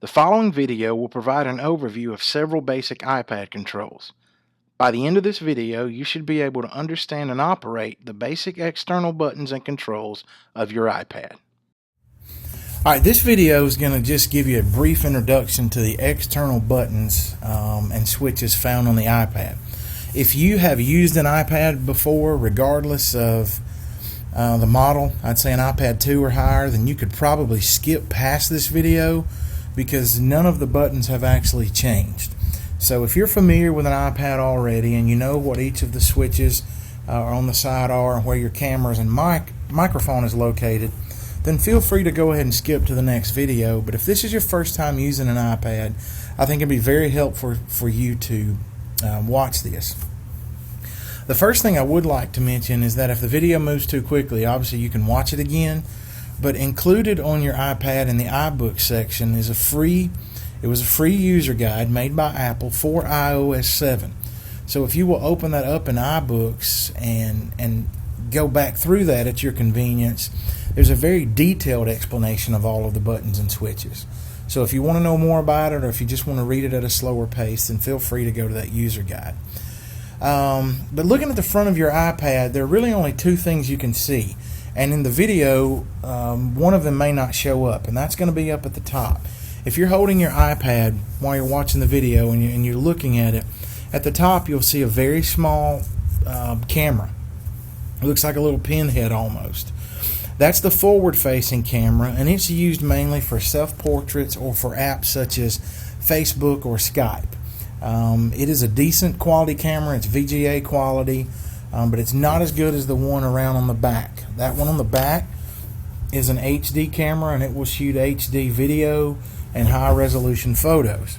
The following video will provide an overview of several basic iPad controls. By the end of this video, you should be able to understand and operate the basic external buttons and controls of your iPad. Alright, this video is going to just give you a brief introduction to the external buttons and switches found on the iPad. If you have used an iPad before, regardless of the model, I'd say an iPad 2 or higher, then you could probably skip past this video because none of the buttons have actually changed. So if you're familiar with an iPad already and you know what each of the switches on the side are and where your cameras and microphone is located, then feel free to go ahead and skip to the next video. But if this is your first time using an iPad, I think it'd be very helpful for you to watch this. The first thing I would like to mention is that if the video moves too quickly, obviously you can watch it again, but included on your iPad in the iBook section is a free user guide made by Apple for iOS 7. So if you will open that up in iBooks and go back through that at your convenience, there's a very detailed explanation of all of the buttons and switches. So if you want to know more about it, or if you just want to read it at a slower pace, then feel free to go to that user guide. But looking at the front of your iPad, there are really only two things you can see. And in the video, one of them may not show up, and that's going to be up at the top. If you're holding your iPad while you're watching the video and you're looking at it, at the top you'll see a very small camera. It looks like a little pinhead almost. That's the forward-facing camera, and it's used mainly for self-portraits or for apps such as Facebook or Skype. It is a decent quality camera. It's VGA quality, but it's not as good as the one around on the back. That one on the back is an HD camera, and it will shoot HD video and high-resolution photos.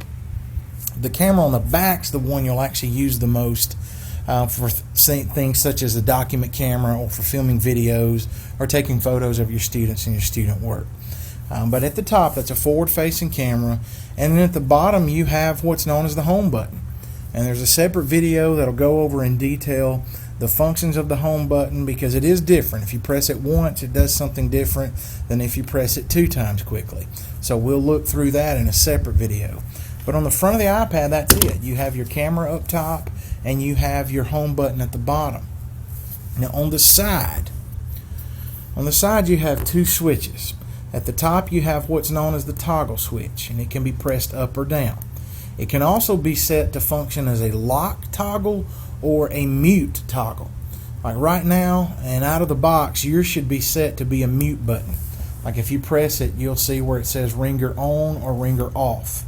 The camera on the back is the one you'll actually use the most for things such as a document camera or for filming videos or taking photos of your students and your student work. But at the top, that's a forward-facing camera, and then at the bottom you have what's known as the home button. And there's a separate video that'll go over in detail the functions of the home button, because it is different. If you press it once, it does something different than if you press it 2 times quickly. So we'll look through that in a separate video. But on the front of the iPad, that's it. You have your camera up top and you have your home button at the bottom. Now on the side you have 2 switches. At the top you have what's known as the toggle switch, and it can be pressed up or down. It can also be set to function as a lock toggle or a mute toggle. Like right now and out of the box, yours should be set to be a mute button. Like if you press it, you'll see where it says ringer on or ringer off.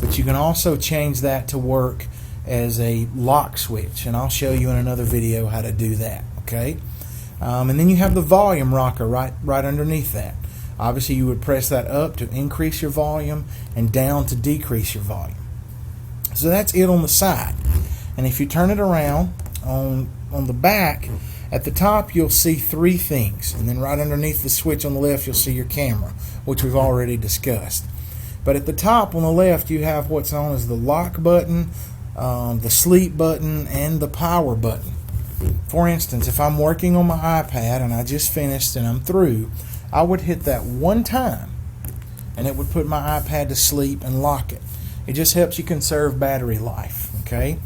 But you can also change that to work as a lock switch, and I'll show you in another video how to do that. Okay, and then you have the volume rocker right underneath that. Obviously you would press that up to increase your volume and down to decrease your volume. So that's it on the side. And if you turn it around on the back, at the top you'll see 3 things, and then right underneath the switch on the left you'll see your camera, which we've already discussed. But at the top on the left you have what's known as the lock button, the sleep button, and the power button. For instance, if I'm working on my iPad and I just finished and I'm through, I would hit that 1 time and it would put my iPad to sleep and lock it. It just helps you conserve battery life. Okay.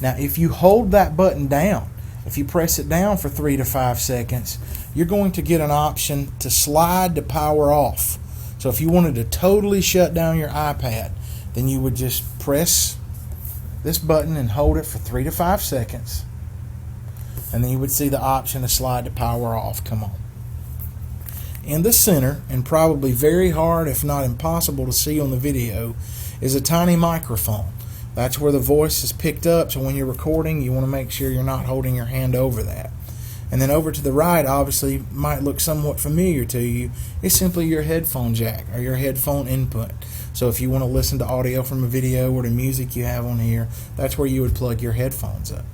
Now if you hold that button down, if you press it down for 3 to 5 seconds, you're going to get an option to slide to power off. So if you wanted to totally shut down your iPad, then you would just press this button and hold it for 3 to 5 seconds, and then you would see the option to slide to power off come on. In the center, and probably very hard if not impossible to see on the video, is a tiny microphone. That's where the voice is picked up, so when you're recording you want to make sure you're not holding your hand over that. And then over to the right, obviously might look somewhat familiar to you, is simply your headphone jack or your headphone input. So if you want to listen to audio from a video or the music you have on here, that's where you would plug your headphones up.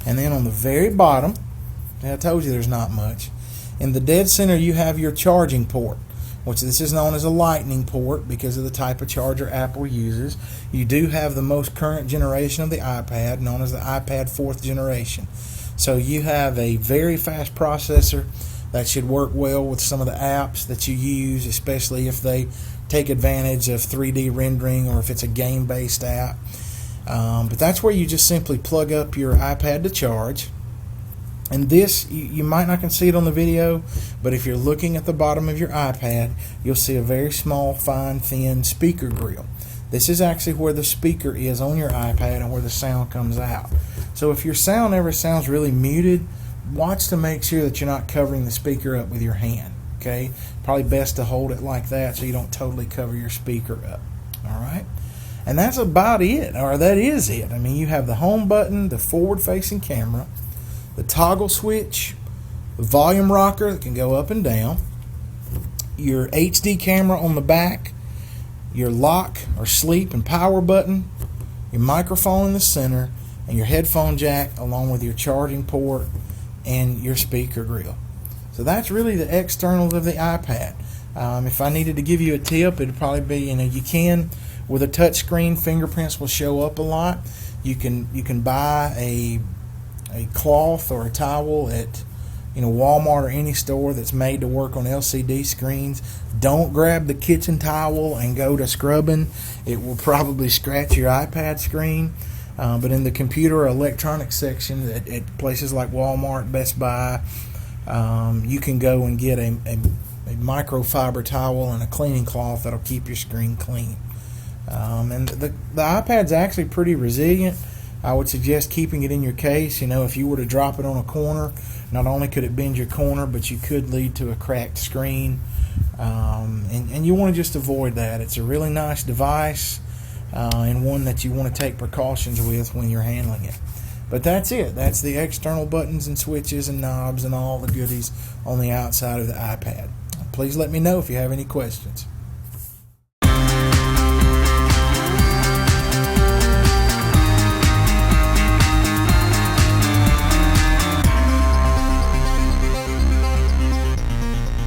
And then on the very bottom, I told you there's not much, in the dead center you have your charging port, which this is known as a lightning port because of the type of charger Apple uses. You do have the most current generation of the iPad, known as the iPad 4th generation. So you have a very fast processor that should work well with some of the apps that you use, especially if they take advantage of 3D rendering, or if it's a game-based app. But that's where you just simply plug up your iPad to charge. And this, you might not can see it on the video, but if you're looking at the bottom of your iPad, you'll see a very small, fine, thin speaker grill. This is actually where the speaker is on your iPad and where the sound comes out. So if your sound ever sounds really muted, watch to make sure that you're not covering the speaker up with your hand. Okay? Probably best to hold it like that so you don't totally cover your speaker up. All right? And that's about it, or that is it. I mean, you have the home button, the forward-facing camera, the toggle switch, the volume rocker that can go up and down, your HD camera on the back, your lock or sleep and power button, your microphone in the center, and your headphone jack along with your charging port and your speaker grill. So that's really the externals of the iPad. If I needed to give you a tip, it'd probably be, you can, with a touch screen, fingerprints will show up a lot. You can buy a cloth or a towel at Walmart or any store that's made to work on LCD screens. Don't grab the kitchen towel and go to scrubbing. It will probably scratch your iPad screen. But in the computer or electronics section at places like Walmart, Best Buy, you can go and get a microfiber towel and a cleaning cloth that'll keep your screen clean. And the iPad's actually pretty resilient. I would suggest keeping it in your case. If you were to drop it on a corner, not only could it bend your corner, but you could lead to a cracked screen. And you want to just avoid that. It's a really nice device, and one that you want to take precautions with when you're handling it. But that's it. That's the external buttons and switches and knobs and all the goodies on the outside of the iPad. Please let me know if you have any questions.